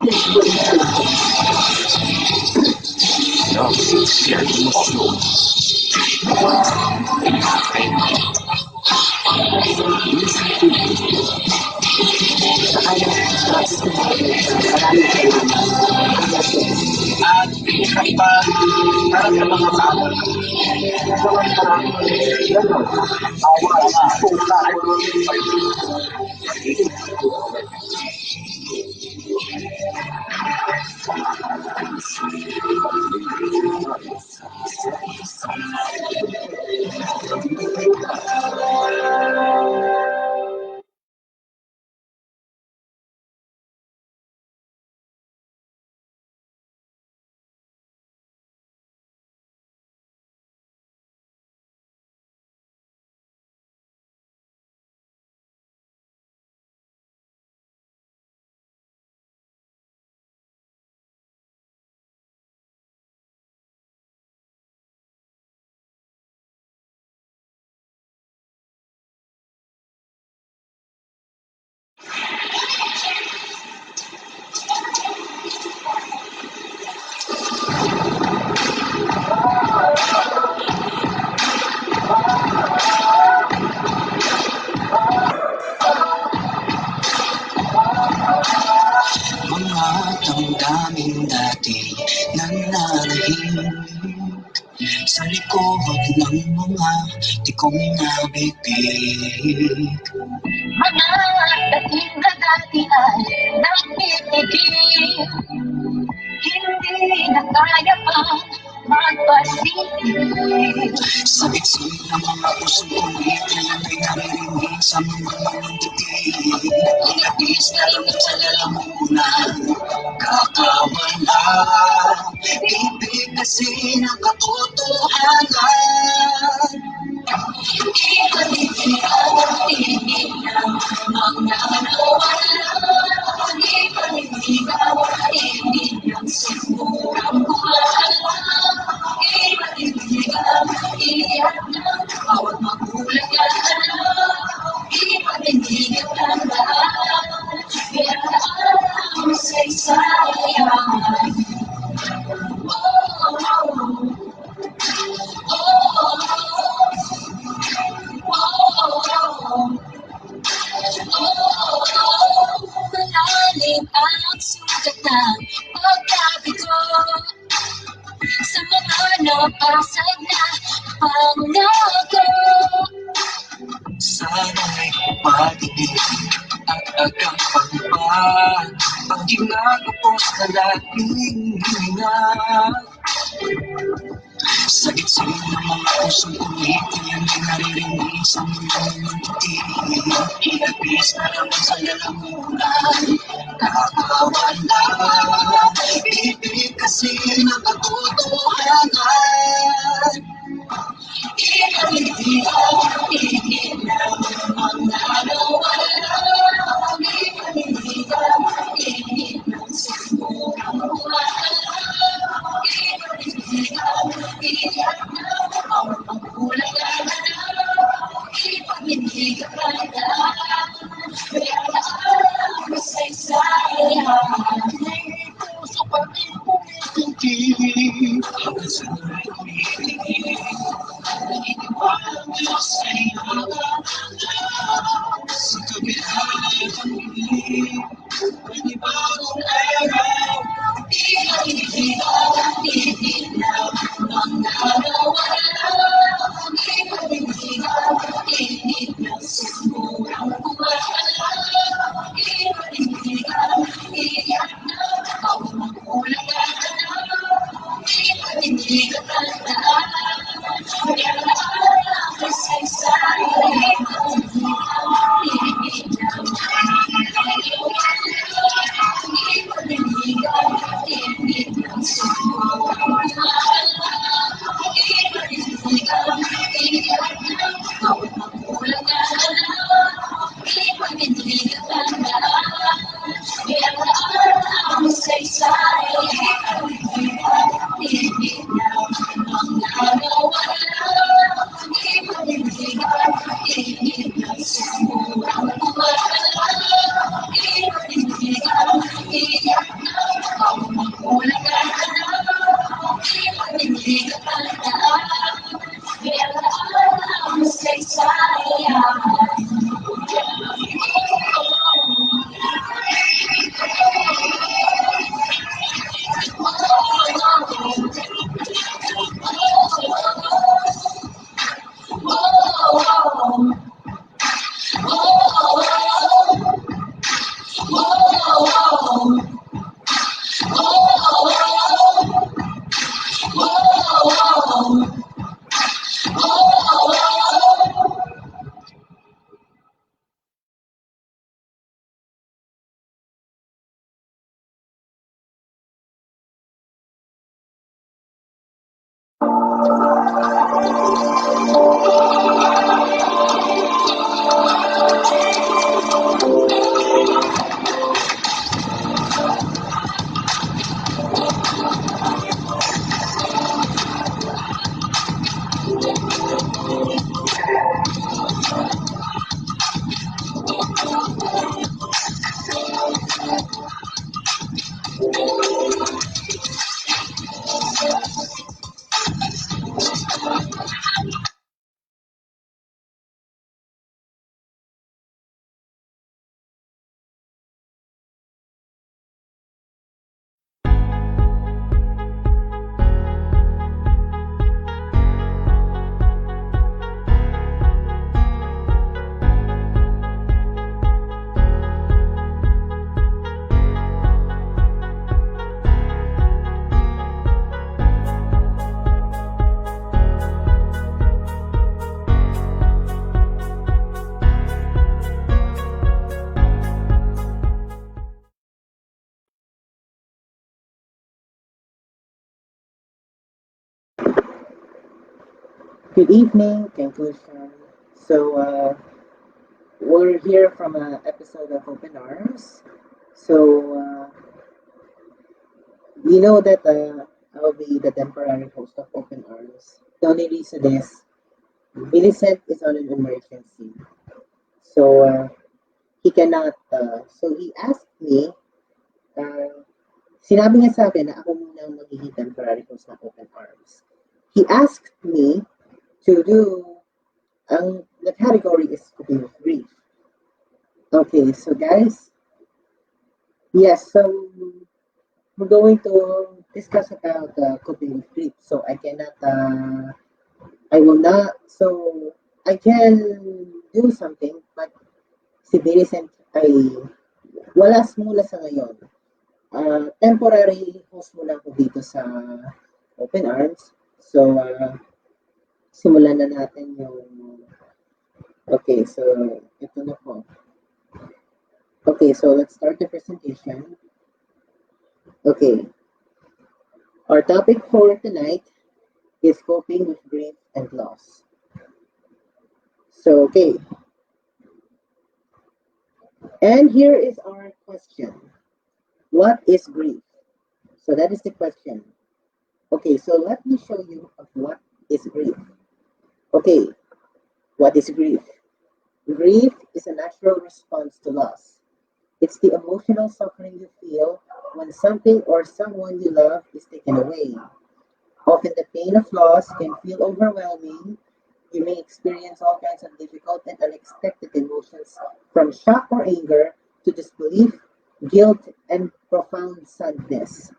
At kapag para sa mga tao, mga damdamin dati nananahimik sa likod ng mga tikong nabibig. Mga dating na dati ay nakikinig, hindi na kaya pang magpasigil. Sa bitsin ng mga pusong kumit, ngayon ay naririnig sa mga titig. Inabis na lang sa lalamunan, kakawala. Ibig kasi ng katotohanan. Ipanitigan ang tinig ng mga nawala. Ipanitigan ang tinig ng sigurang buhala. Ipanitigan ang iyak ng bawat magulang na anak. Ipanitigan ang lahat. Kaya ang saysayan. Malalim ang sugat ng pagkabigo sa mga napasag na pangako. Sana'y patigil at agapan pa ang ginagapos na laging hininga. Sa gitsin ng mga pusong kumit, ngayon ay naririnig sa mga titig. Inabis na naman sa lalamunan, kakawala. Ibig kasi ng katotohanan. Ipanitigan ang tinig ng mga nawala. Ipanitigan ang tinig ng sigurang buhala. Ipanitigan ang iyak ng bawat magulang na anak. Ipanitigan ang lahat. Kaya ang saysayan. puso pa rin pumitindig. Hanggang sa naririnig, Ang Diyos ay nakakalakas. sa kabila ng dilim, Panibagong araw. Ipanitigan ang tinig ng mga nawala. Ipanitigan ang tinig ng sigurang buhala. Ipanitigan ang iyak ng bawat magulang na anak. Ipanitigan ang lahat. Kaya ang saysayan. Tinig ng ipanitigan ang tinig ng sigurang buhala. Ipanitigan ang iyak ng bawat magulang na anak. Ipanitigan ang lahat. Kaya ang saysayan. Tinig ng mga nawala. Ipanitigan ang tinig ng sigurang buhala. Ipanitigan ang iyak ng Good evening, conclusion. So, we're here from an episode of Open Arms. So, we know that I'll be the temporary host of Open Arms. The only reason is Millicent is on an emergency. So, he cannot, so he asked me, sinabi niya sa akin na ako muna ang magiging temporary host ng Open Arms. He asked me to do, the category is coping with grief. Okay, so guys, yes, so we're going to discuss about coping with grief. So I will not, so I can do something, but si Vincent ay wala mula sa ngayon. Temporary host muna ako dito sa Open Arms. So, simulan na natin yung, okay, so ito na po. Okay, so let's start the presentation. Okay, our topic for tonight is coping with grief and loss. So, okay. And here is our question. What is grief? So that is the question. Okay, so let me show you of what is grief. Okay, what is grief? Grief is a natural response to loss. It's the emotional suffering you feel when something or someone you love is taken away. Often the pain of loss can feel overwhelming. You may experience all kinds of difficult and unexpected emotions, from shock or anger to disbelief, guilt, and profound sadness.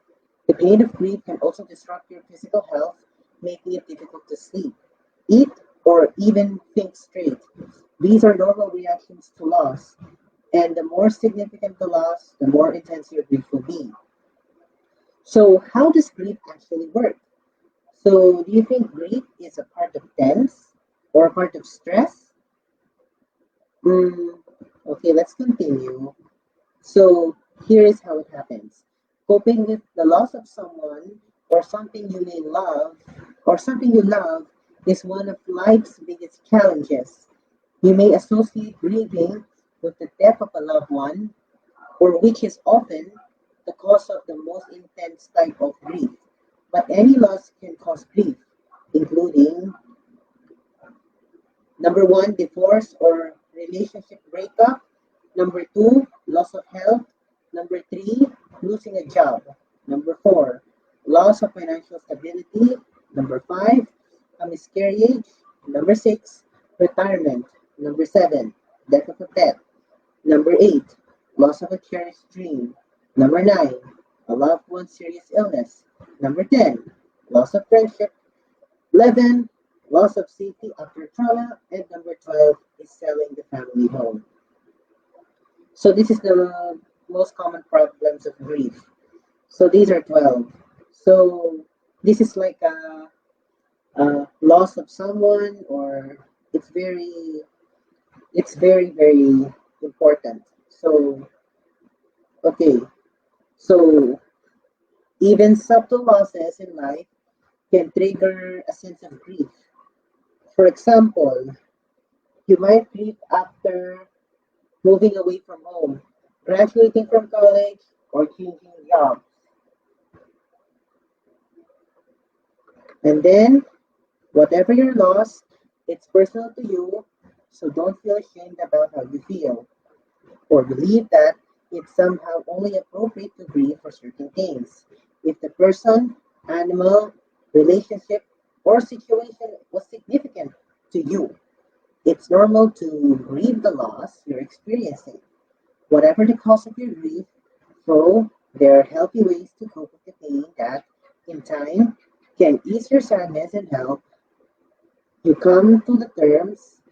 The pain of grief can also disrupt your physical health, making it difficult to sleep, eat, or even think straight. These are normal reactions to loss, and the more significant the loss, the more intense your grief will be. So, how does grief actually work? So, do you think grief is a part of tense or a part of stress? Mm, okay, let's continue. So, here is how it happens. Coping with the loss of someone or something you may love or something you love is one of life's biggest challenges. You may associate grieving with the death of a loved one, or which is often the cause of the most intense type of grief. But any loss can cause grief, including number one, divorce or relationship breakup. Number two, loss of health. Number three, losing a job. Number four, loss of financial stability. Number five, a miscarriage. Number six, retirement. Number seven, death of a pet. Number eight, loss of a cherished dream. Number nine, a loved one's serious illness. Number 10, loss of friendship. 11, loss of safety after trauma. And number 12 is selling the family home. So this is the most common problems of grief. So these are 12. So this is like a loss of someone, or it's very very important. So okay, so even subtle losses in life can trigger a sense of grief. For example, you might grieve after moving away from home, graduating from college, or changing jobs. And then, whatever your loss, it's personal to you, so don't feel ashamed about how you feel, or believe that it's somehow only appropriate to grieve for certain things. If the person, animal, relationship, or situation was significant to you, it's normal to grieve the loss you're experiencing. Whatever the cause of your grief, so there are healthy ways to cope with the pain that, in time, can ease your sadness and help you come to the terms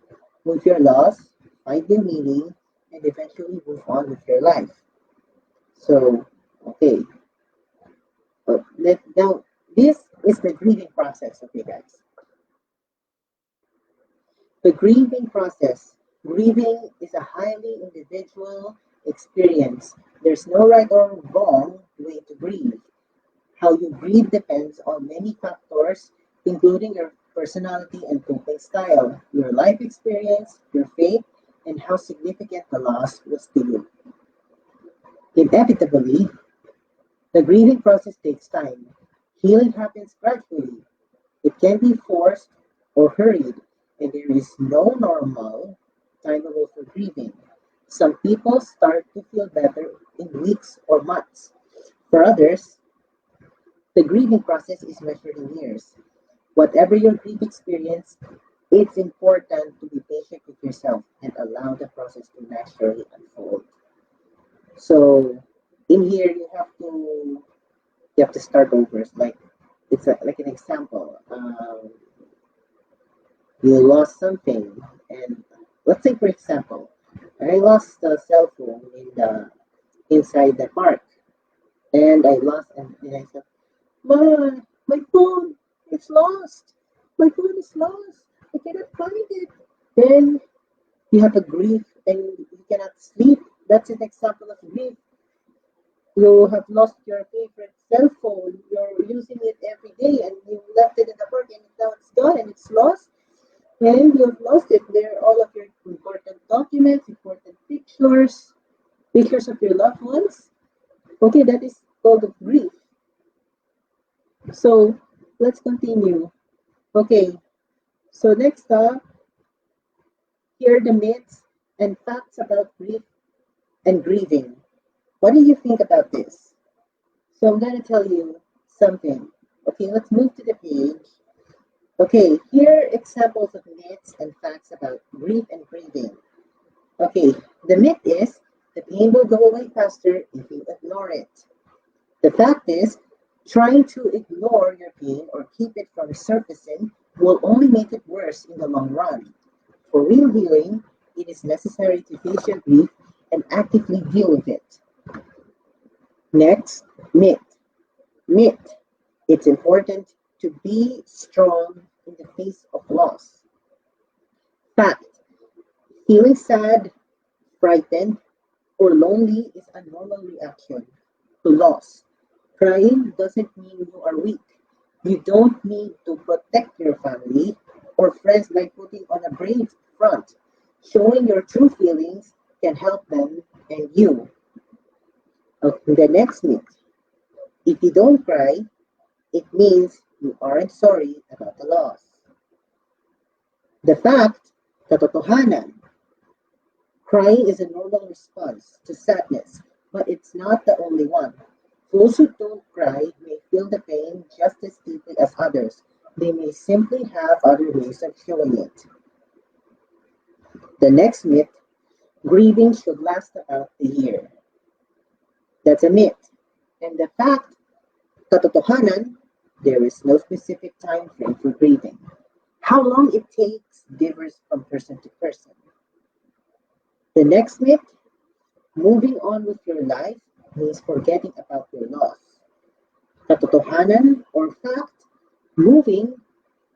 with your loss, find new meaning, and eventually move on with your life. So, okay, now this is the grieving process, okay, guys. The grieving process. Grieving is a highly individual experience. There's no right or wrong way to grieve. How you grieve depends on many factors, including your personality and coping style, your life experience, your faith, and how significant the loss was to you. Inevitably, the grieving process takes time. Healing happens gradually. It can be forced or hurried, and there is no normal timetable for grieving. Some people start to feel better in weeks or months. For others, the grieving process is measured in years. Whatever your grief experience, it's important to be patient with yourself and allow the process to naturally unfold. So, in here, you have to start over. It's like like an example. You lost something, and let's say, for example, I lost the cell phone inside the park, and I lost, and I said, my phone, it's lost. My phone is lost. I cannot find it. Then you have a grief and you cannot sleep. That's an example of grief. You have lost your favorite cell phone. You're using it every day and you left it in the park and now it's gone and it's lost. And you have lost it. There are all of your important documents, important pictures, pictures of your loved ones. Okay, that is called of grief. So let's continue. Okay, so next up, here are the myths and facts about grief and grieving. What do you think about this? So I'm going to tell you something. Okay, let's move to the page. Okay, here are examples of myths and facts about grief and grieving. Okay, the myth is the pain will go away faster if you ignore it. The fact is, trying to ignore your pain or keep it from surfacing will only make it worse in the long run. For real healing, it is necessary to face your grief and actively deal with it. Next, myth. Myth. It's important to be strong in the face of loss. Fact. Feeling sad, frightened, or lonely is a normal reaction to loss. Crying doesn't mean you are weak. You don't need to protect your family or friends by putting on a brave front. Showing your true feelings can help them and you. Okay, the next myth. If you don't cry, it means you aren't sorry about the loss. The fact, katotohanan, crying is a normal response to sadness, but it's not the only one. Those who don't cry may feel the pain just as deeply as others. They may simply have other ways of showing it. The next myth, grieving should last about a year. That's a myth. And the fact, katotohanan, there is no specific time frame for grieving. How long it takes differs from person to person. The next myth, moving on with your life means forgetting about your loss. Katotohanan or fact, moving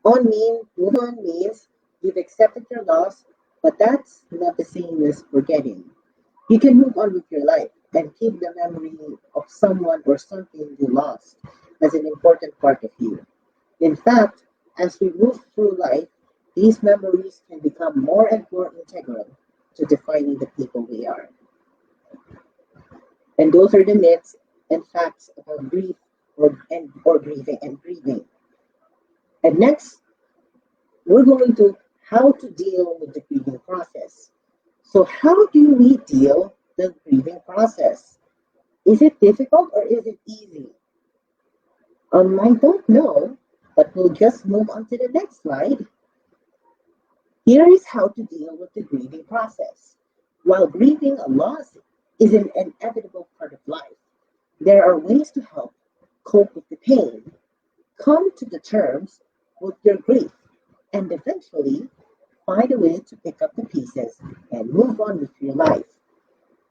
on means you've accepted your loss, but that's not the same as forgetting. You can move on with your life and keep the memory of someone or something you lost as an important part of you. In fact, as we move through life, these memories can become more and more integral to defining the people we are. And those are the myths and facts about grief or grieving and grieving. And next, we're going to how to deal with the grieving process. So how do we deal the grieving process? Is it difficult or is it easy? I don't know, but we'll just move on to the next slide. Here is how to deal with the grieving process. While grieving a loss is an inevitable part of life, there are ways to help cope with the pain, come to the terms with your grief, and eventually find a way to pick up the pieces and move on with your life.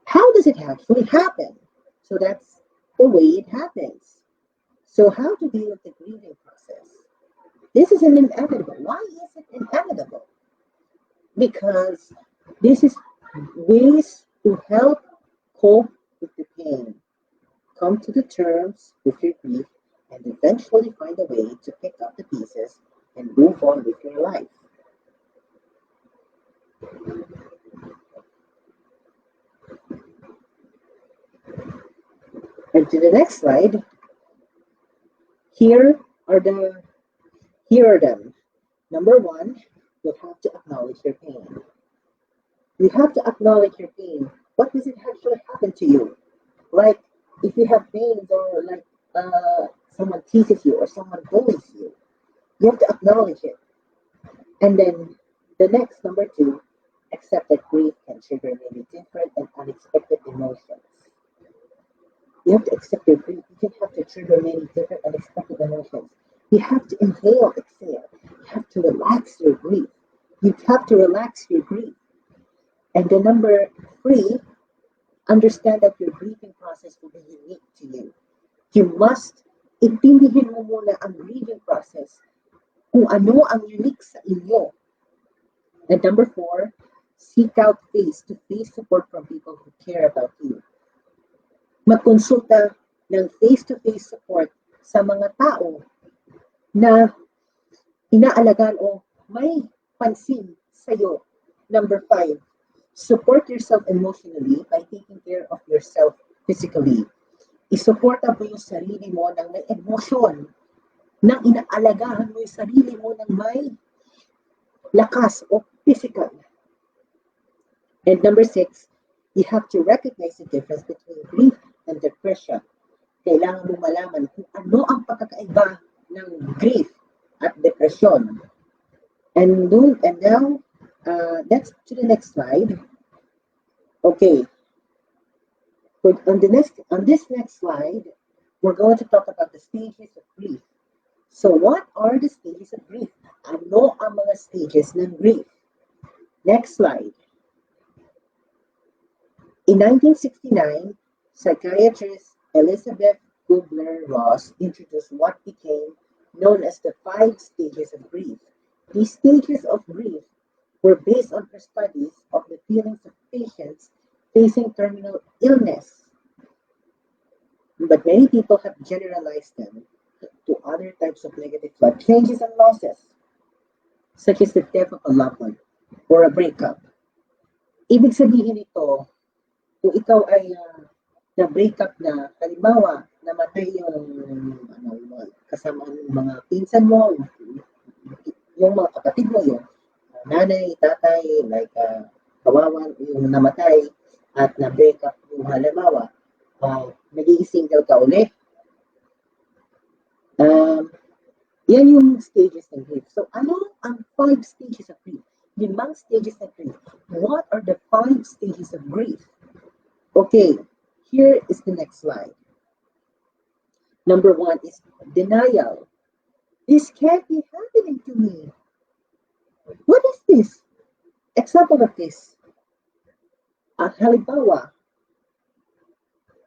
How does it actually happen? So that's the way it happens. So how to deal with the grieving process? This is an inevitable. Why is it inevitable? Because this is ways to help cope with the pain, come to the terms with your grief, and eventually find a way to pick up the pieces and move on with your life. And to the next slide, here are the here are them. Number one, you have to acknowledge your pain. You have to acknowledge your pain. What does it actually happen to you? Like if you have pains or like someone teases you or someone bullies you, you have to acknowledge it. And then the next, number two, accept that grief can trigger many different and unexpected emotions. You have to accept your grief. You can have to trigger many different unexpected emotions. You have to inhale, exhale. You have to relax your grief. You have to relax your grief. And the number three, understand that your grieving process will be unique to you. You must intindihin mo muna ang grieving process kung ano ang unique sa inyo. And number four, seek out face-to-face support from people who care about you. Magkonsulta ng face-to-face support sa mga tao na inaalagaan o may pansin sa'yo. Number five, support yourself emotionally by taking care of yourself physically. Isuporta mo yung sarili mo ng may emosyon, nang inaalagaan mo yung sarili mo ng may lakas o physical. And number six, you have to recognize the difference between grief and depression. Kailangan mo malaman kung ano ang pagkakaiba ng grief at depression. And now, that's to the next slide. Okay. On this next slide, we're going to talk about the stages of grief. So what are the stages of grief? Ano ang mga stages ng grief? Next slide. In 1969, psychiatrist Elizabeth Kubler-Ross introduced what became known as the 5 stages of grief. These stages of grief were based on her studies of the feelings of patients facing terminal illness. But many people have generalized them to other types of negative life changes and losses, such as the death of a loved one or a breakup. Ibig sabihin ito, kung ikaw ay na-breakup na, halimbawa, namatay yung kasama ng mga pinsan mo, yung mga kapatid mo, yung nanay, tatay, like kawawan, yung namatay at na-breakup yung halimbawa, naging single ka ulit. Yan yung stages ng grief. So, ano ang 5 stages of grief? 5 stages of grief. What are the 5 stages of grief? Okay, here is the next slide. Number 1 is denial. This can't be happening to me. What is this? Example of this. Halimbawa,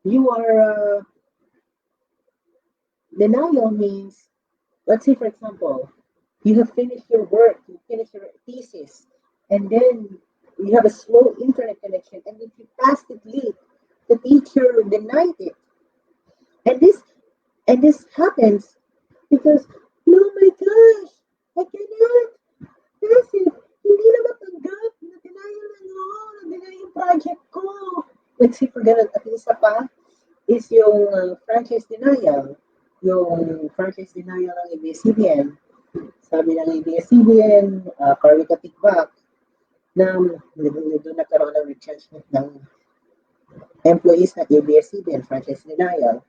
you are denial means, let's say for example, you have finished your work, you finished your thesis, and then you have a slow internet connection, and if you passed it late, the teacher denied it. And this happens because, oh my gosh, I cannot. Kasi, hindi na matanggap na na-deny yung project ko. Like, say, for ganun, at isa pa, is yung franchise denial. Yung franchise denial ng ABS-CBN. Sabi ng ABS-CBN, Carly Katikbak, na doon nagkaroon ng retrenchment ng employees ng ABS-CBN, franchise denial,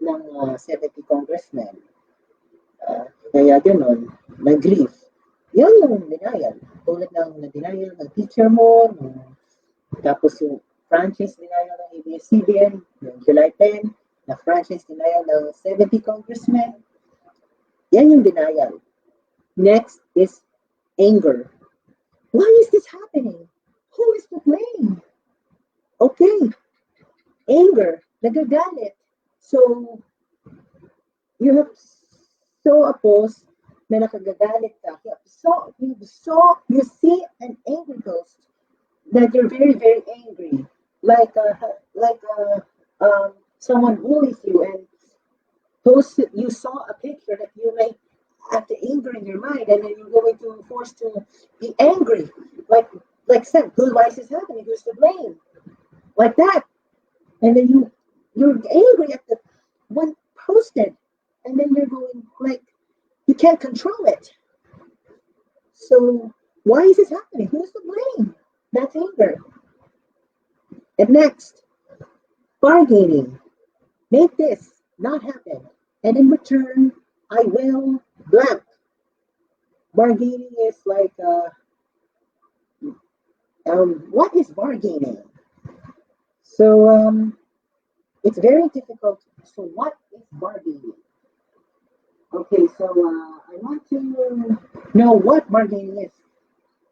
ng 70 congressmen. Kaya gano'n, nag-grieve. Yan yung denial. Tulad ng denial ng teacher mo, tapos yung franchise denial ng ABS-CBN, yung July 10, na franchise denial ng 70 congressmen. Yan yung denial. Next is anger. Why is this happening? Who is to blame? Okay, anger, nagagalit. So, you have so opposed na nakagagalit ka. You see an angry ghost that you're very, very angry. Like someone bullies you and you saw a picture that you may have the anger in your mind, and then you're going to forced to be angry. Like said, why is this happening? Who's to blame? Like that. And then you're angry at the one posted, and then you're going like you can't control it. So why is this happening? Who's to blame? That's anger. And next, bargaining. Make this not happen. And in return, I will blank. Bargaining is like what is bargaining? So it's very difficult. So what is bargaining? Okay, so I want to know what bargaining is.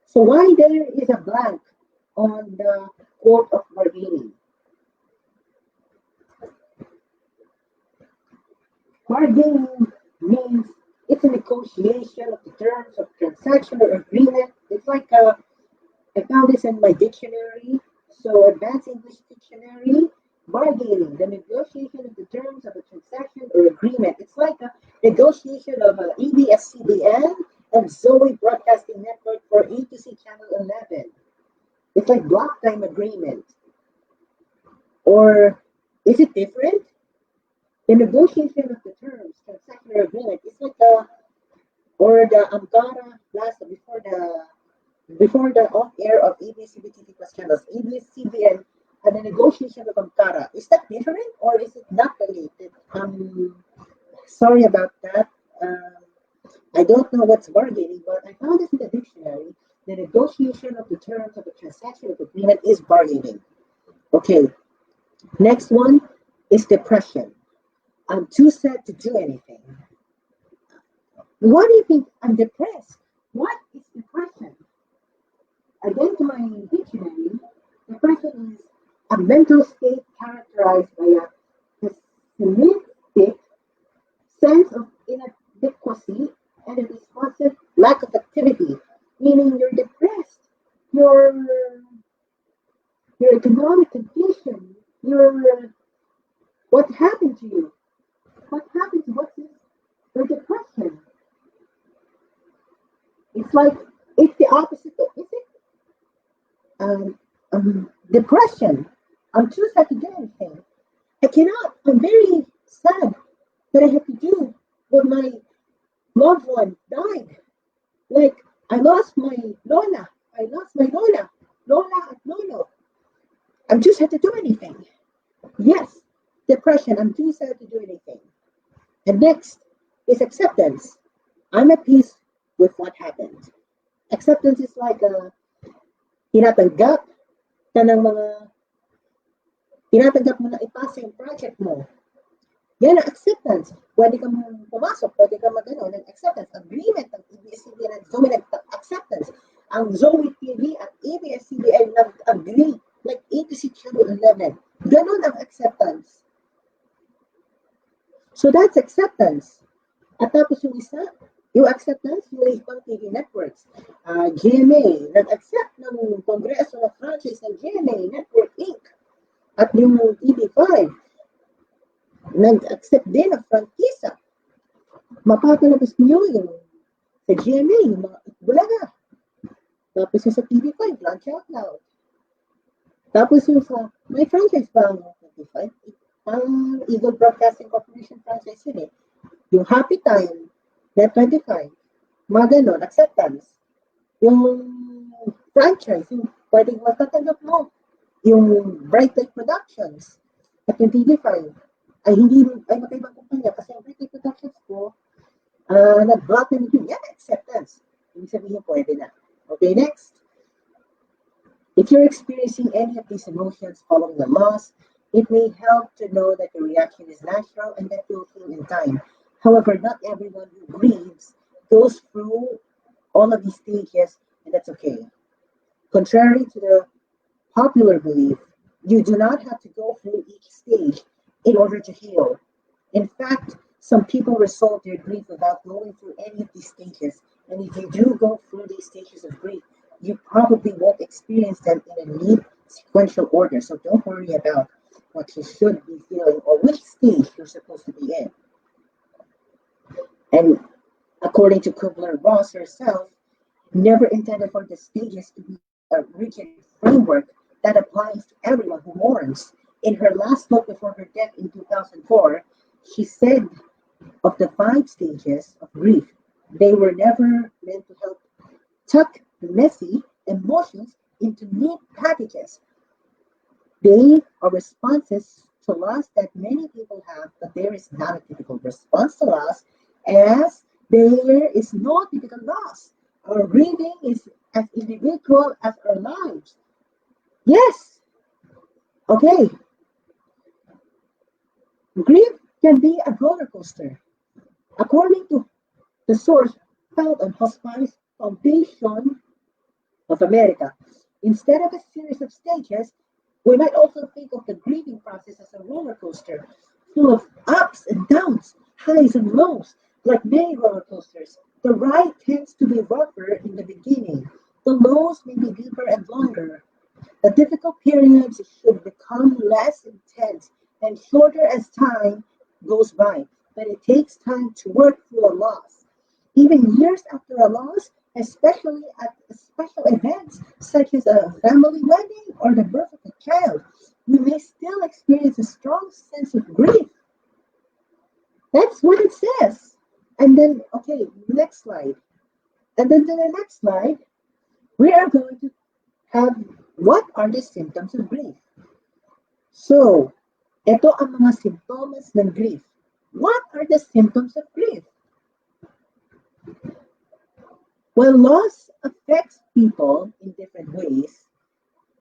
So why there is a blank on the quote of bargaining? Bargaining means it's a negotiation of the terms of transaction or agreement. It's like I found this in my dictionary. So Advanced English Dictionary, bargaining, the negotiation of the terms of a transaction or agreement. It's like a negotiation of EBS-CBN and Zoe Broadcasting Network for A2C Channel 11. It's like block time agreement. Or is it different? The negotiation of the terms, transaction or agreement, it's like or the Amgara last before the off-air of ABS-CBN plus channels, ABS-CBN, and the negotiation of Amgara. Is that different or is it not related? Sorry about that. I don't know what's bargaining, but I found this in the dictionary. The negotiation of the terms of a transaction of agreement is bargaining. Okay, next one is depression. I'm too sad to do anything. What do you think? I'm depressed. What is depression? Again, to my dictionary, depression is a mental state characterized by a pessimistic sense of inadequacy and a responsive lack of activity, meaning you're depressed, your economic condition, what happened to you? What happened to what's this? Your depression. It's like it's the opposite of is it? Depression. I'm too sad to do anything. I cannot. I'm very sad that I have to do what my loved one died. Like I lost my Lola. I lost my Lola. Lola at Lolo. I'm too sad to do anything. Yes, depression. I'm too sad to do anything. And next is acceptance. I'm at peace with what happened. Acceptance is like tinatanggap ka ng mga tinatanggap mo na ipasa yung project mo. Yan ang acceptance. Pwede ka pumasok, pwede ka mag-ano ng acceptance. Agreement ng ABS-CBN at Zoe nag-acceptance. Ang Zoe TV at ABS-CBN nag-agree like A2C Channel 11. Ganon ang acceptance. So that's acceptance. At tapos yung isa, yung acceptance, yung ibang TV networks. GMA, nag-accept ng Kongreso ng franchise ng GMA Network Inc. At yung TV5, nag-accept din ng Frankisa. Mapapalabas niyo yung sa GMA, yung mga Bulaga. Tapos yung sa TV5, Lunch Out Loud. Tapos yung sa, may franchise ba ang TV5? Ang Eagle Broadcasting Corporation franchise yun eh. Yung Happy Time, Net25, mga ganon, acceptance. Yung franchise, yung pwedeng matatanggap mo. Yung Bright Light Productions at yung TV5 ay hindi ay magkaibang kumpanya kasi yung Bright Light Productions po nag-block na nito. Yan, acceptance. Ibig sabihin, pwede na. Okay, next. If you're experiencing any of these emotions following the loss, it may help to know that your reaction is natural and that you'll heal in time. However, not everyone who grieves goes through all of these stages, and that's okay. Contrary to the popular belief, you do not have to go through each stage in order to heal. In fact, some people resolve their grief without going through any of these stages. And if you do go through these stages of grief, you probably won't experience them in a neat sequential order. So don't worry about what you should be feeling or which stage you're supposed to be in. And according to Kubler-Ross herself, never intended for the stages to be a rigid framework that applies to everyone who mourns. In her last book before her death in 2004, she said of the 5 stages of grief, they were never meant to help tuck messy emotions into neat packages. They are responses to loss that many people have, but there is not a typical response to loss, as there is no typical loss. Our grieving is as individual as our lives. Yes, okay. Grief can be a roller coaster. According to the source found on Hospice Foundation of America, instead of a series of stages, we might also think of the grieving process as a roller coaster, full of ups and downs, highs and lows. Like many roller coasters, the ride tends to be rougher in the beginning. The lows may be deeper and longer. The difficult periods should become less intense and shorter as time goes by, but it takes time to work through a loss. Even years after a loss, especially at special events such as a family wedding or the birth of a child, we may still experience a strong sense of grief. That's what it says. And then, okay, next slide. And then to the next slide, we are going to have what are the symptoms of grief. So, ito ang mga simptomas ng grief. What are the symptoms of grief? Well, loss affects people in different ways.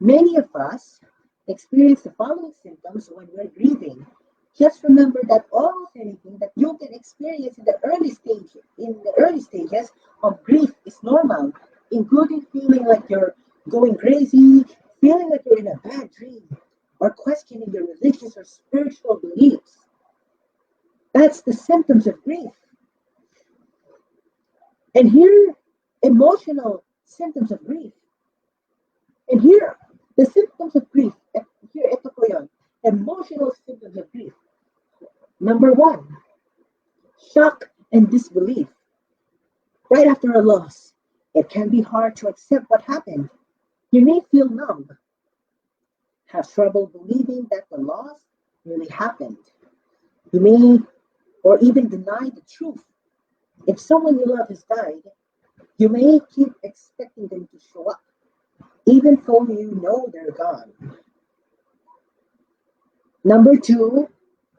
Many of us experience the following symptoms when we're grieving. Just remember that almost anything that you can experience in the early stages of grief is normal, including feeling like you're going crazy, feeling like you're in a bad dream, or questioning your religious or spiritual beliefs. That's the symptoms of grief. And here, emotional symptoms of grief. And here, the symptoms of grief. Here, ito po yun. Emotional symptoms of grief. Number 1, shock and disbelief. Right after a loss, it can be hard to accept what happened. You may feel numb, have trouble believing that the loss really happened. You may, or even deny the truth. If someone you love has died, you may keep expecting them to show up, even though you know they're gone. Number 2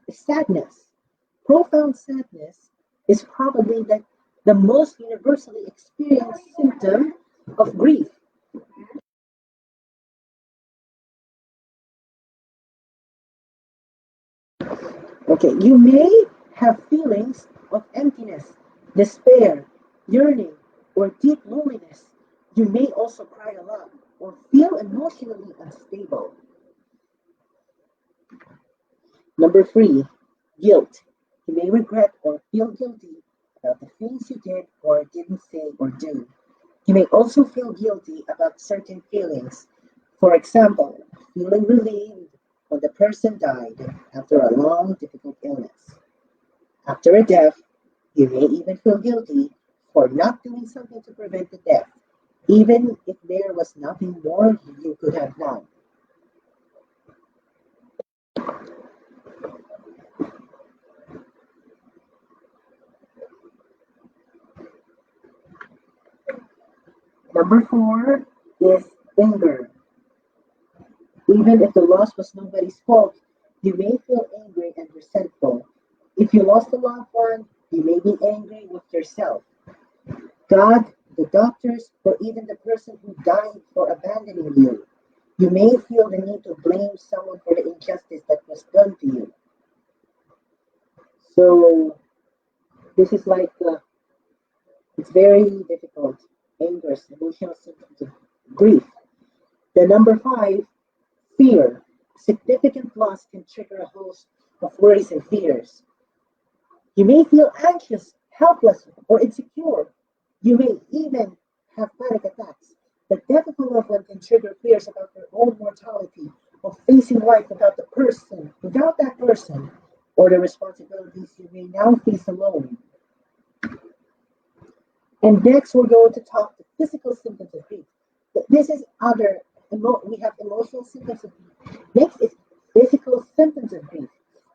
is sadness. Profound sadness is probably the most universally experienced symptom of grief. Okay, you may have feelings of emptiness, despair, yearning, or deep loneliness. You may also cry a lot or feel emotionally unstable. Number 3, guilt. You may regret or feel guilty about the things you did or didn't say or do. You may also feel guilty about certain feelings. For example, feeling relieved when the person died after a long, difficult illness. After a death, you may even feel guilty for not doing something to prevent the death. even if there was nothing more you could have done. Number four is anger. Even if the loss was nobody's fault, you may feel angry and resentful. If you lost a loved one, you may be angry with yourself, God, the doctors, or even the person who died for abandoning you. You may feel the need to blame someone for the injustice that was done to you. So this is like it's very difficult. Anger, emotional symptoms of grief. The number five, fear. Significant loss can trigger a host of worries and fears. You may feel anxious, helpless, or insecure. You may even have panic attacks. The death of a loved one can trigger fears about their own mortality, of facing life without that person, or the responsibilities you may now face alone. And next, we're going to talk the physical symptoms of grief. This is other, we have emotional symptoms of grief. Next is physical symptoms of grief.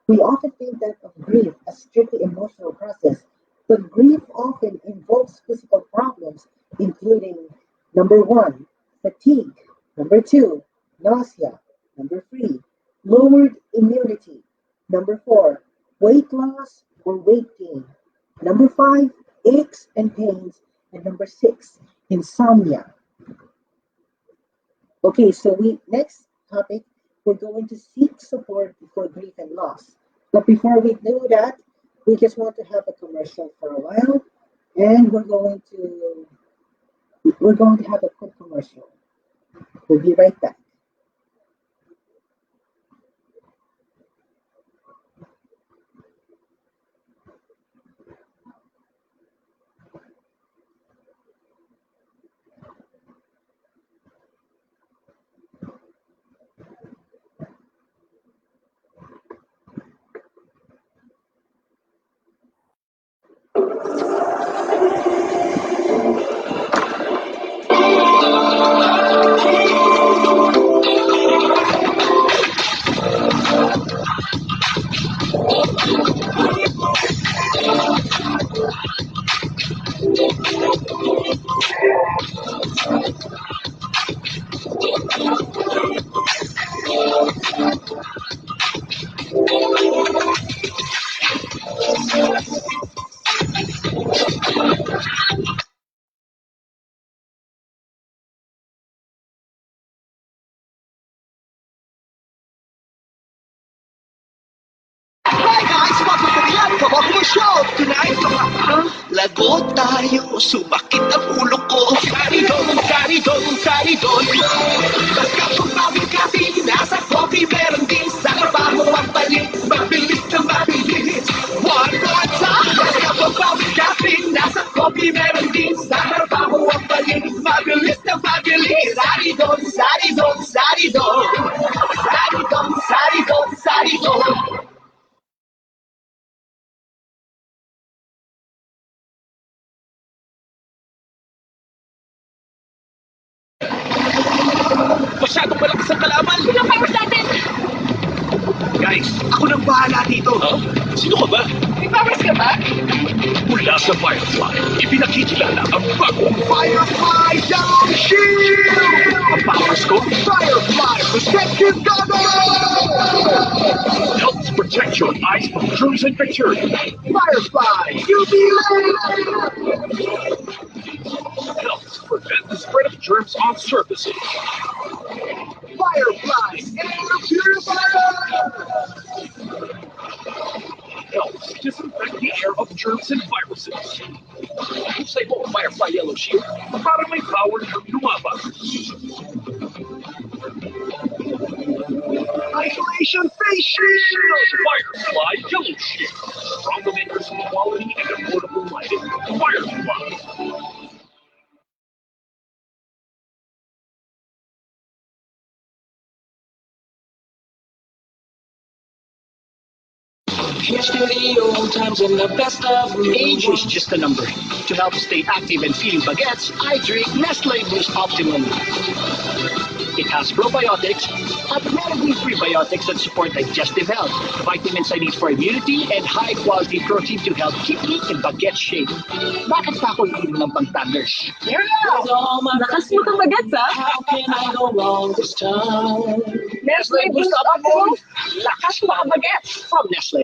We often think that of grief as strictly emotional process, but grief often involves physical problems, including number one, fatigue, number two, nausea, number three, lowered immunity, number four, weight loss or weight gain, number five, aches and pains, and number six, insomnia. Okay, so we next topic, we're going to seek support for grief and loss. But before we do that, we just want to have a commercial for a while, and we're going to have a quick commercial. We'll be right back. Hi guys! Mapapagyan! Kabako show! Tonight, lagot tayo, sumakit ang ulo ko. Sari doon. Basta kung mabigatin, nasa coffee meron din. Sa trabaho ang balik, mabilis na mabilis. One more time! Basta kung mabigatin, nasa coffee meron din. Sa trabaho ang balik, mabilis na mabilis. Sari doon. Sari doon. Masyadong malakas ang kalaban. Ilang powers natin? Guys, ako nang bahala dito. Huh? Sino ka ba? May powers ka ba? Mula sa Firefly, ipinakikilala ang bagong Firefly Yellow Shield! Ang powers ko, Firefly Protective Goggles! Helps protect your eyes from germs and bacteria. Firefly UV helps prevent the spread of germs on surfaces. Firefly Air Purifier! Helps disinfect the air of germs and viruses. Say mo, Firefly Yellow Shield, para may power ng lumaban. Isolation Face Shield! Firefly Yellow Shield. Strong makers of quality and affordable lighting. Firefly. Here's to the old times and the best of me. Age is just a number. To help stay active and feeling baguettes, I drink Nestle Boost Optimum. It has probiotics, automatically prebiotics that support digestive health, vitamins I need for immunity, and high-quality protein to help keep me in baguette shape. Bakit pa ako iinom ng pang-thunders? Lakas mo kang bagets, ha? How can I go wrong this time? Nestle Boost Optimum, lakas mo kang bagets. From Nestle.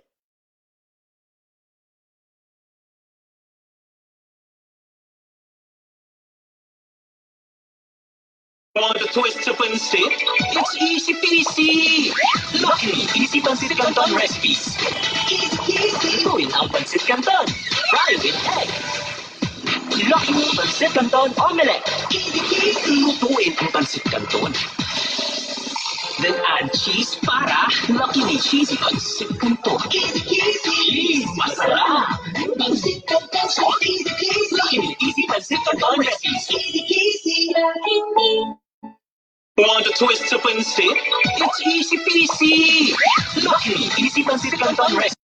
Want a twist to pancit? It's easy peasy! Luckily, easy pancit canton recipes. Lutuin ang pancit canton. Fry with egg. Luckily, pancit canton omelette. Lutuin ang pancit canton. Then add cheese para Luckily cheesy pancit canton. Masarap! Pancit canton, so easy. Luckily, easy pancit canton recipes. Easy. Want a twist to pancit? It's easy peasy! Luckily, easy pancit canton recipes.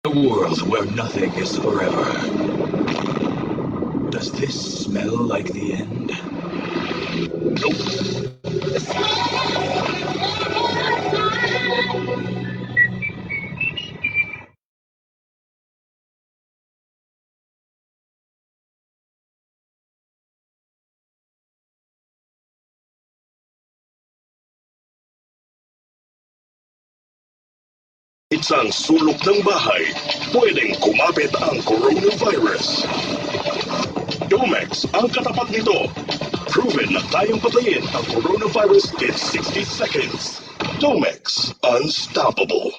A world where nothing is forever. Does this smell like the end? Isang sulok ng bahay, pwedeng kumapit ang coronavirus. Domex ang katapat nito. Proven na kayang patayin ang coronavirus in 60 seconds. Domex, unstoppable.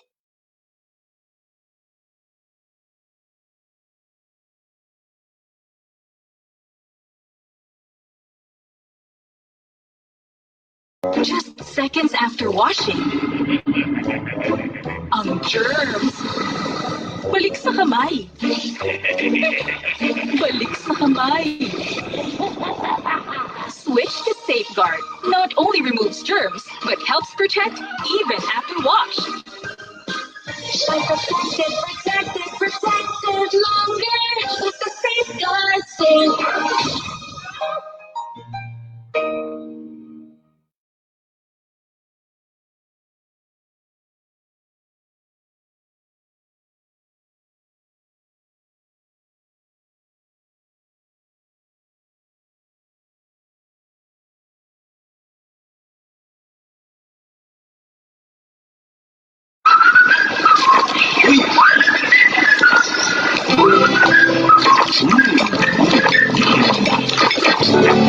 Just seconds after washing. Ang germs. Balik sa kamay. Balik sa kamay. Switch to Safeguard. Not only removes germs, but helps protect even after wash. Protected longer with the Safeguard Safe.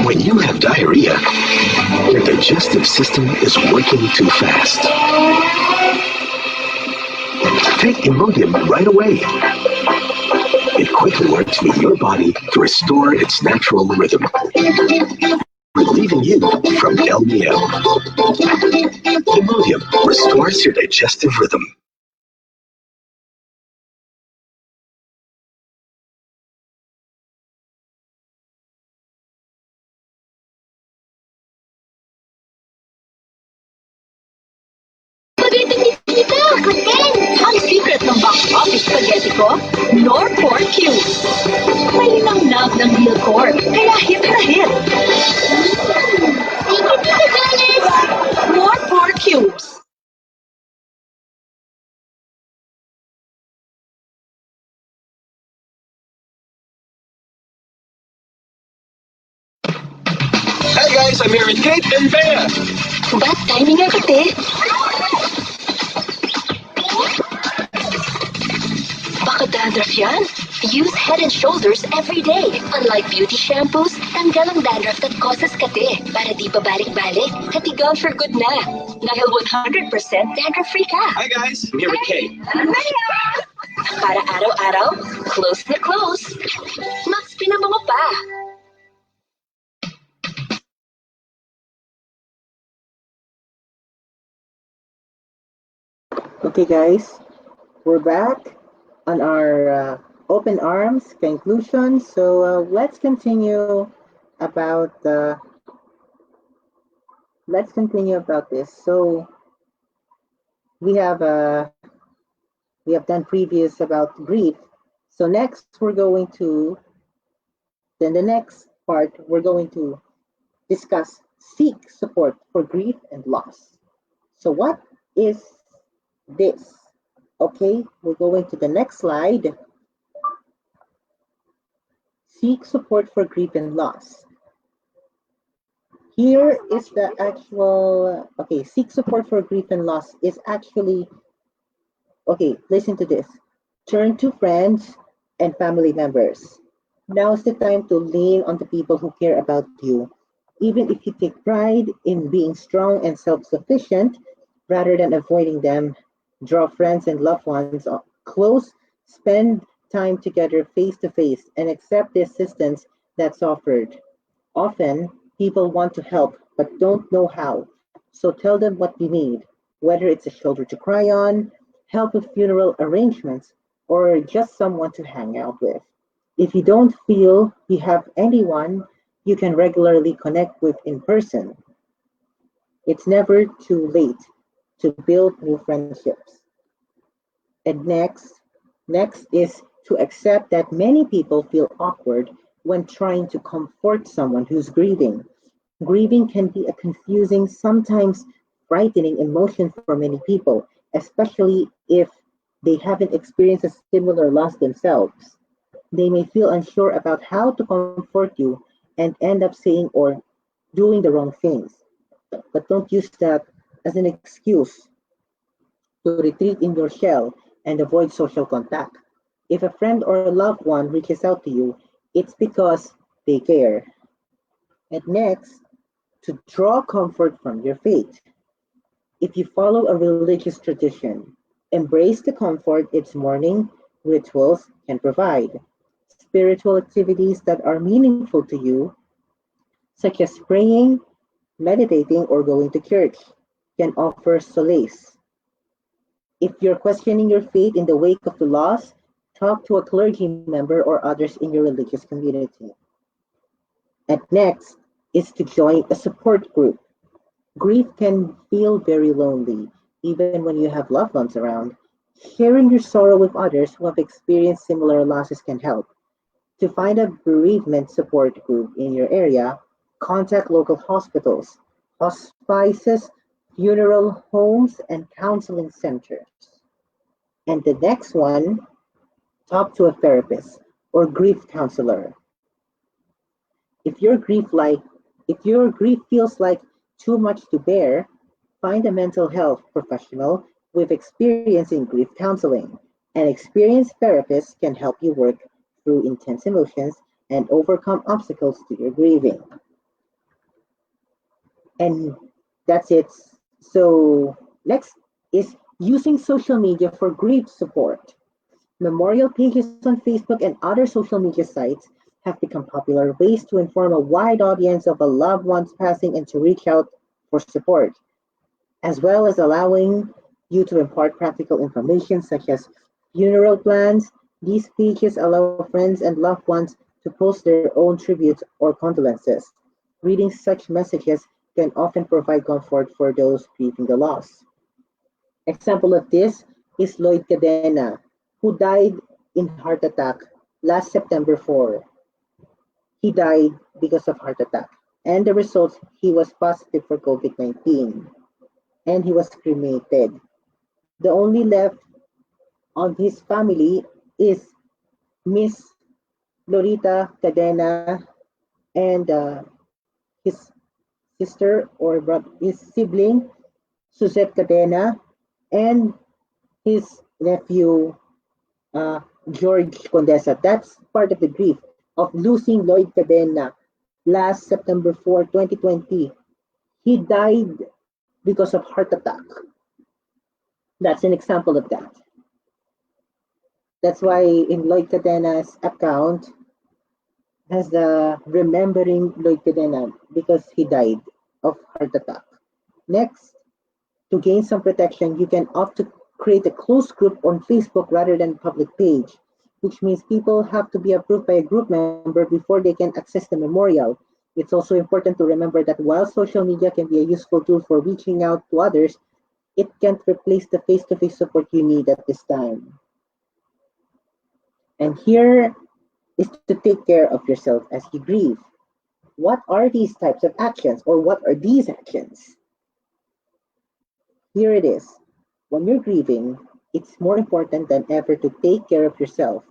When you have diarrhea, your digestive system is working too fast. Take Imodium right away. It quickly works with your body to restore its natural rhythm, relieving you from LBM. Imodium restores your digestive rhythm. Ang secret ng box office spaghetti ko, nor pork cubes. May linamnam ng real pork, kaya hit na hit. More pork cubes. Hey guys, I'm here with Kate and Bea. Bad timing nga kate. Baka dandruff yan? Use Head and Shoulders every day. Unlike beauty shampoos, tanggal ang dandruff that causes kate para di pa balik-balik. Katigaw for good na. Dahil 100% dandruff-free ka. Hi guys, I'm here with Kay. Para araw-araw, close na close. Mas pinamamo pa. Okay, guys, we're back on our open arms conclusion. So let's continue about this. So we have done previous about grief. So next the next part we're going to discuss seek support for grief and loss. So what is this? Okay, we're going to the next slide. Seek support for grief and loss. Here is the actual, okay, seek support for grief and loss is actually, okay, listen to this. Turn to friends and family members. Now's the time to lean on the people who care about you. Even if you take pride in being strong and self-sufficient, rather than avoiding them, draw friends and loved ones close, spend time together face to face, and accept the assistance that's offered. Often, people want to help but don't know how, so tell them what you need, whether it's a shoulder to cry on, help with funeral arrangements, or just someone to hang out with. If you don't feel you have anyone you can regularly connect with in person, it's never too late to build new friendships. And next is to accept that many people feel awkward when trying to comfort someone who's grieving. Grieving can be a confusing, sometimes frightening emotion for many people, especially if they haven't experienced a similar loss themselves. They may feel unsure about how to comfort you and end up saying or doing the wrong things. But don't use that as an excuse to retreat in your shell and avoid social contact. If a friend or a loved one reaches out to you, it's because they care. And next, to draw comfort from your faith. If you follow a religious tradition, embrace the comfort its mourning rituals can provide. Spiritual activities that are meaningful to you, such as praying, meditating, or going to church, can offer solace. If you're questioning your faith in the wake of the loss, talk to a clergy member or others in your religious community. And next is to join a support group. Grief can feel very lonely, even when you have loved ones around. Sharing your sorrow with others who have experienced similar losses can help. To find a bereavement support group in your area, contact local hospitals, hospices, funeral homes, and counseling centers. And the next one, talk to a therapist or grief counselor. If your grief feels like too much to bear, find a mental health professional with experience in grief counseling. An experienced therapist can help you work through intense emotions and overcome obstacles to your grieving. And that's it. So next is using social media for grief support. Memorial pages on Facebook and other social media sites have become popular ways to inform a wide audience of a loved one's passing and to reach out for support, as well as allowing you to impart practical information such as funeral plans. These pages allow friends and loved ones to post their own tributes or condolences. Reading such messages can often provide comfort for those grieving the loss. Example of this is Lloyd Cadena, who died in heart attack last September 4. He died because of heart attack, and the results, he was positive for COVID-19, and he was cremated. The only left of his family is Miss Lorita Cadena and his sister or his sibling, Suzette Cadena, and his nephew, George Condesa. That's part of the grief of losing Lloyd Cadena last September 4, 2020. He died because of heart attack. That's an example of that. That's why in Lloyd Cadena's account has the remembering Lloyd Cadena because he died of heart attack. Next, to gain some protection, you can opt to create a closed group on Facebook rather than public page, which means people have to be approved by a group member before they can access the memorial. It's also important to remember that while social media can be a useful tool for reaching out to others, it can't replace the face-to-face support you need at this time. And here is to take care of yourself as you grieve. What are these types of actions, or what are these actions? Here it is. When you're grieving, it's more important than ever to take care of yourself.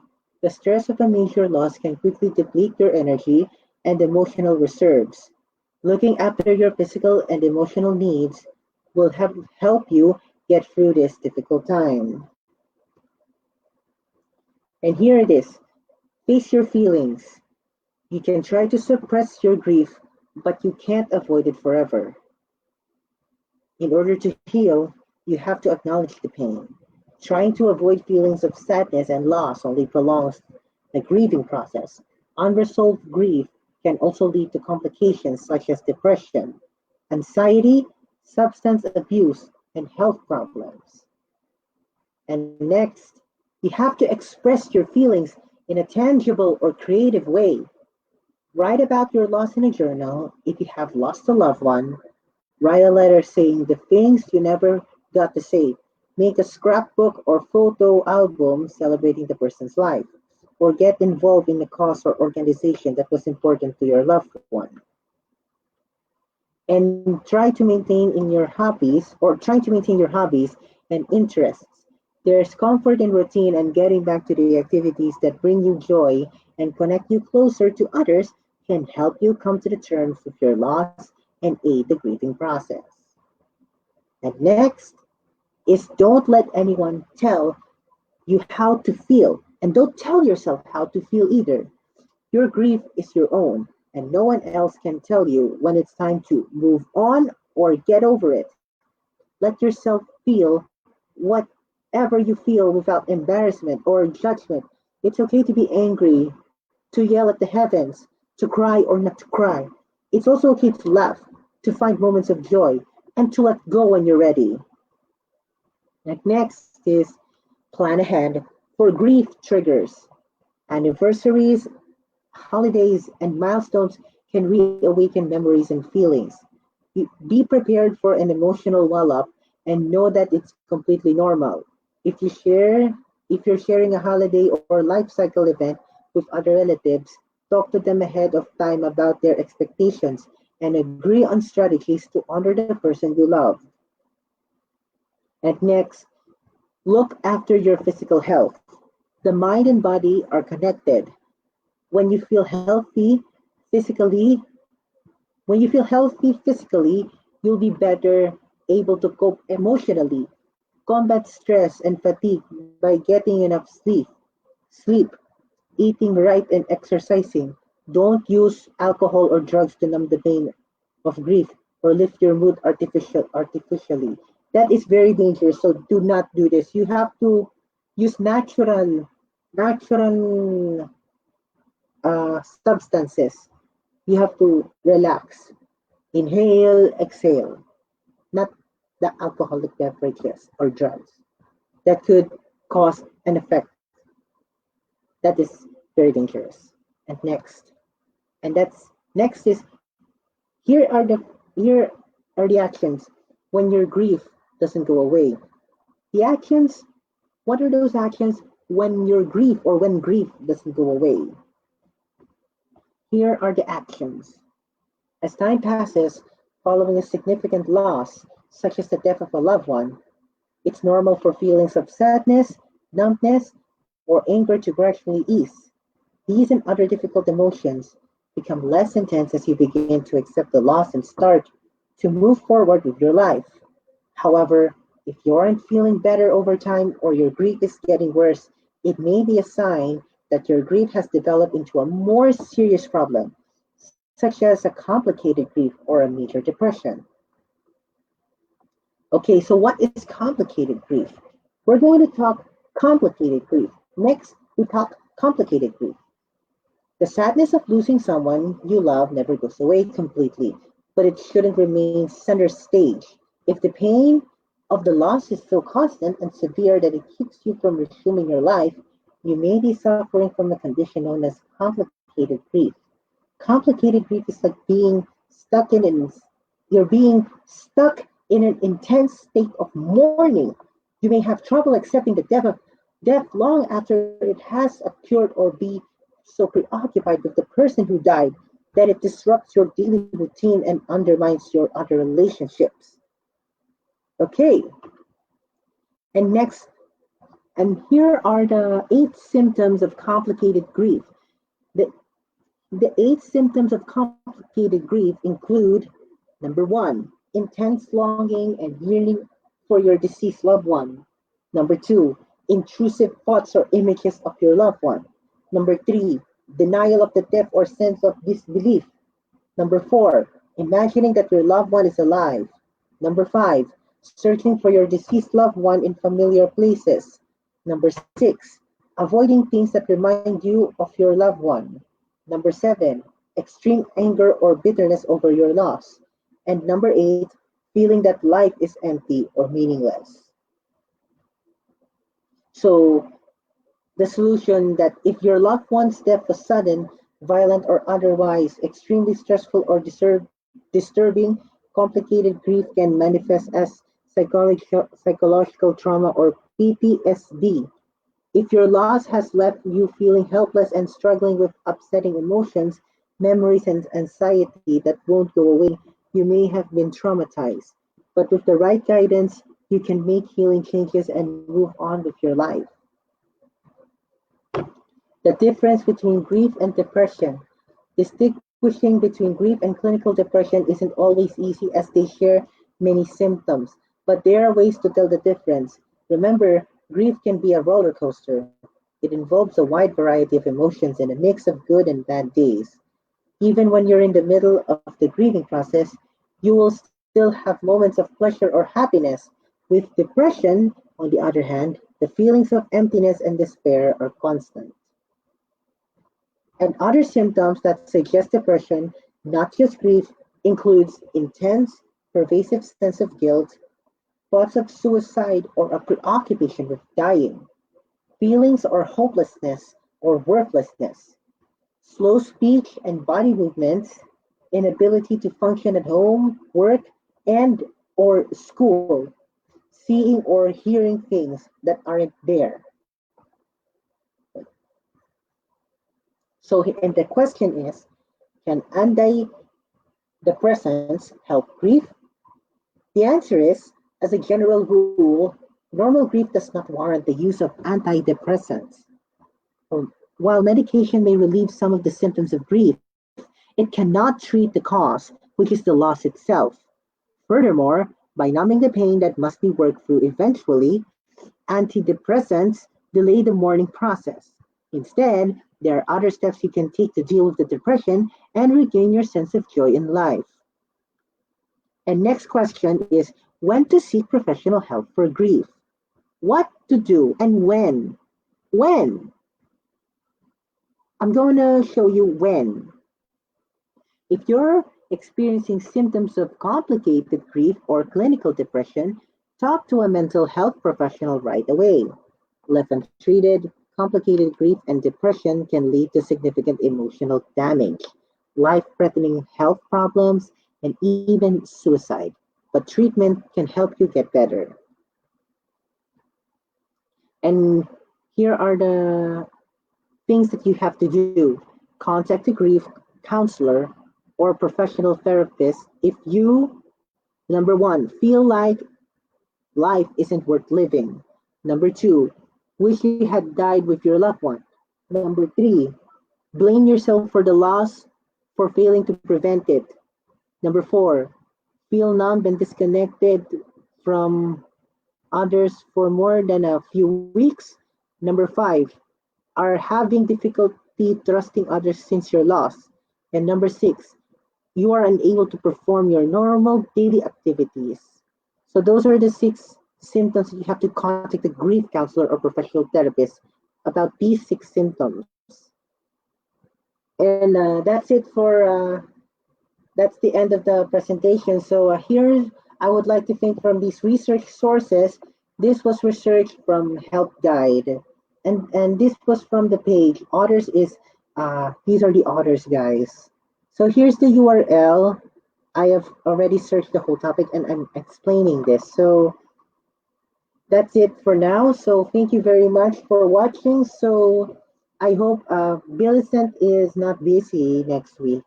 The stress of a major loss can quickly deplete your energy and emotional reserves. Looking after your physical and emotional needs will help you get through this difficult time. And here it is. Face your feelings. You can try to suppress your grief, but you can't avoid it forever. In order to heal, you have to acknowledge the pain. Trying to avoid feelings of sadness and loss only prolongs the grieving process. Unresolved grief can also lead to complications such as depression, anxiety, substance abuse, and health problems. And next, you have to express your feelings in a tangible or creative way. Write about your loss in a journal if you have lost a loved one. Write a letter saying the things you never got to say. Make a scrapbook or photo album celebrating the person's life. Or get involved in a cause or organization that was important to your loved one. And trying to maintain your hobbies and interests. There's comfort in routine, and getting back to the activities that bring you joy and connect you closer to others can help you come to the terms with your loss and aid the grieving process. And next is don't let anyone tell you how to feel, and don't tell yourself how to feel either. Your grief is your own, and no one else can tell you when it's time to move on or get over it. Let yourself feel whatever you feel without embarrassment or judgment. It's okay to be angry, to yell at the heavens, to cry or not to cry. It's also okay to laugh, to find moments of joy, and to let go when you're ready. And next is plan ahead for grief triggers. Anniversaries, holidays, and milestones can reawaken memories and feelings. Be prepared for an emotional wall-up and know that it's completely normal. If you share, if you're sharing a holiday or life cycle event with other relatives, talk to them ahead of time about their expectations and agree on strategies to honor the person you love. And next, look after your physical health. The mind and body are connected. When you feel healthy physically, when you feel healthy physically, you'll be better able to cope emotionally, combat stress and fatigue by getting enough sleep, eating right, and exercising. Don't use alcohol or drugs to numb the pain of grief or lift your mood artificially. That is very dangerous. So do not do this. You have to use natural substances. You have to relax, inhale, exhale, not the alcoholic beverages or drugs that could cause an effect that is very dangerous. And next is here are the here are the actions when your grief doesn't go away. The actions, what are those actions when your grief or when grief doesn't go away? Here are the actions. As time passes, following a significant loss, such as the death of a loved one, it's normal for feelings of sadness, numbness, or anger to gradually ease. These and other difficult emotions become less intense as you begin to accept the loss and start to move forward with your life. However, if you aren't feeling better over time or your grief is getting worse, It may be a sign that your grief has developed into a more serious problem, such as a complicated grief or a major depression. Okay, so what is complicated grief? We're going to talk complicated grief. Next, we talk complicated grief. The sadness of losing someone you love never goes away completely, but it shouldn't remain center stage. If the pain of the loss is so constant and severe that it keeps you from resuming your life, you may be suffering from a condition known as complicated grief. Complicated grief is like you're being stuck in an intense state of mourning. You may have trouble accepting the death long after it has occurred, or be so preoccupied with the person who died that it disrupts your daily routine and undermines your other relationships. Okay, and next, and here are the 8 symptoms of complicated grief. The, the 8 symptoms of complicated grief include: number 1, intense longing and yearning for your deceased loved one. Number 2, intrusive thoughts or images of your loved one. Number 3, denial of the death or sense of disbelief. Number 4, imagining that your loved one is alive. Number 5, searching for your deceased loved one in familiar places. Number 6, avoiding things that remind you of your loved one. Number 7, extreme anger or bitterness over your loss. And number 8, feeling that life is empty or meaningless. So, the solution: that if your loved one's death was sudden, violent, or otherwise extremely stressful or disturbing, complicated grief can manifest as psychological trauma or PTSD. If your loss has left you feeling helpless and struggling with upsetting emotions, memories, and anxiety that won't go away, you may have been traumatized. But with the right guidance, you can make healing changes and move on with your life. The difference between grief and depression. Distinguishing between grief and clinical depression isn't always easy, as they share many symptoms, but there are ways to tell the difference. Remember, grief can be a roller coaster. It involves a wide variety of emotions and a mix of good and bad days. Even when you're in the middle of the grieving process, you will still have moments of pleasure or happiness. With depression, on the other hand, the feelings of emptiness and despair are constant. And other symptoms that suggest depression, not just grief, includes intense, pervasive sense of guilt, thoughts of suicide or a preoccupation with dying, feelings or hopelessness or worthlessness, slow speech and body movements, inability to function at home, work, and or school, seeing or hearing things that aren't there. So, and the question is, can antidepressants help grief? The answer is, as a general rule, normal grief does not warrant the use of antidepressants. While medication may relieve some of the symptoms of grief, it cannot treat the cause, which is the loss itself. Furthermore, by numbing the pain that must be worked through eventually, antidepressants delay the mourning process. Instead, there are other steps you can take to deal with the depression and regain your sense of joy in life. And next question is, when to seek professional help for grief? What to do and when? When? I'm going to show you when. If you're experiencing symptoms of complicated grief or clinical depression, talk to a mental health professional right away. Left untreated, complicated grief and depression can lead to significant emotional damage, life-threatening health problems, and even suicide. But treatment can help you get better. And here are the things that you have to do. Contact a grief counselor or professional therapist if you, number 1, feel like life isn't worth living. Number 2, wish you had died with your loved one. Number 3, blame yourself for the loss for failing to prevent it. Number 4, feel numb and disconnected from others for more than a few weeks. Number 5, are having difficulty trusting others since you're lost. And number 6, you are unable to perform your normal daily activities. So those are the 6 symptoms you have to contact a grief counselor or professional therapist about these 6 symptoms. And that's the end of the presentation. So here I would like to think from these research sources. This was research from Help Guide, and this was from the page. Authors is these are the authors, guys. So here's the URL. I have already searched the whole topic and I'm explaining this. So that's it for now. So thank you very much for watching. So I hope Millicent is not busy next week.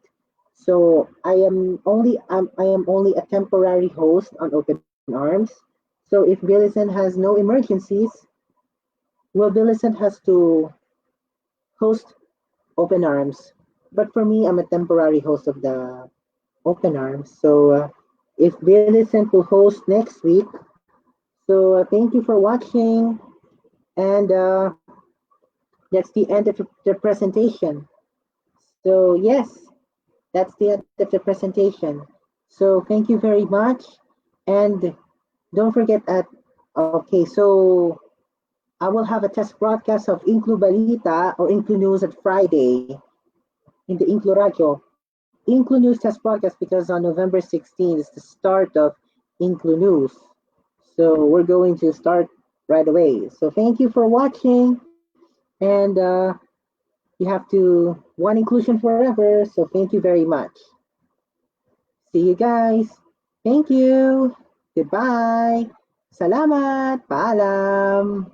So I am only a temporary host on Open Arms. So if Millicent has no emergencies, well, Millicent has to host Open Arms. But for me, I'm a temporary host of the Open Arms. So if Millicent will host next week, so thank you for watching, and that's the end of the presentation. So yes, that's the end of the presentation. So thank you very much, and don't forget that. Okay, so I will have a test broadcast of Inclu Balita or Inclu News at Friday in the Inclu Radio. Inclu News test broadcast because on November 16th is the start of Inclu News. So we're going to start right away. So thank you for watching, and you have to one inclusion forever. So thank you very much. See you guys. Thank you. Goodbye. Salamat. Paalam.